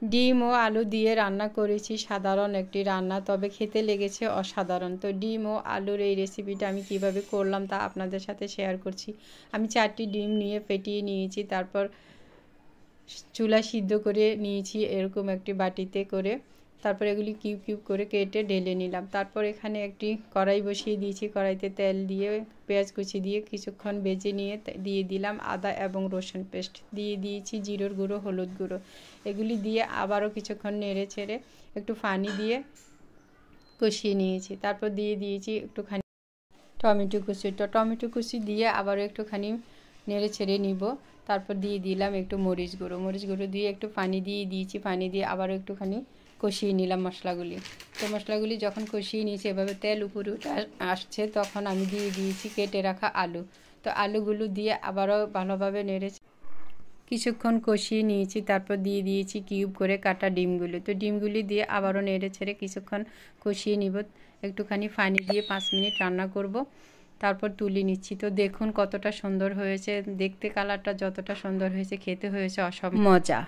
ডিম ও আলু দিয়ে রান্না করেছি, সাধারণ একটি রান্না, তবে খেতে লেগেছে অসাধারণ। তো ডিম ও আলুর এই রেসিপিটা আমি কিভাবে করলাম তা আপনাদের সাথে শেয়ার করছি। আমি 4টি ডিম নিয়ে ফেটিয়ে নিয়েছি, তারপর চুলা সিদ্ধ করে নিয়েছি এরকম একটি বাটিতে করে। তারপর এগুলি কিউব কিউব করে কেটে ঢেলে নিলাম। তারপর এখানে একটি কড়াই বসিয়ে দিয়েছি, কড়াইতে তেল দিয়ে পেঁয়াজ কুচি দিয়ে কিছুক্ষণ ভেজে নিয়ে দিয়ে দিলাম আদা এবং রসুন পেস্ট, দিয়ে দিয়েছি জিরার গুঁড়ো, হলুদ গুঁড়ো। এগুলি দিয়ে আবারও কিছুক্ষণ নেড়ে ছেড়ে একটু পানি দিয়ে কষিয়ে নিয়েছি। তারপর দিয়ে দিয়েছি একটুখানি টমেটো কুচি দিয়ে আবারও একটুখানি নেড়ে ছেড়ে নিব। তারপর দিয়ে দিলাম একটু মরিচ গুঁড়ো দিয়ে একটু পানি দিয়ে দিয়েছি, পানি দিয়ে আবারও একটুখানি কষিয়ে নিলাম মশলাগুলি। তো মশলাগুলি যখন কষিয়ে নিয়েছি, এভাবে তেল উপরে উঠে আসছে, তখন আমি দিয়ে দিয়েছি কেটে রাখা আলু। তো আলুগুলো দিয়ে আবারও ভালোভাবে নেড়ে কিছুক্ষণ কষিয়ে নিয়েছি। তারপর দিয়ে দিয়েছি কিউব করে কাটা ডিমগুলো। তো ডিমগুলি দিয়ে আবারও নেড়ে ছেড়ে কিছুক্ষণ কষিয়ে নিব। একটুখানি পানি দিয়ে 5 মিনিট রান্না করব, তারপর তুলে নিচ্ছি। তো দেখুন কতটা সুন্দর হয়েছে দেখতে, কালারটা যতটা সুন্দর হয়েছে খেতে হয়েছে অসম্ভব মজা।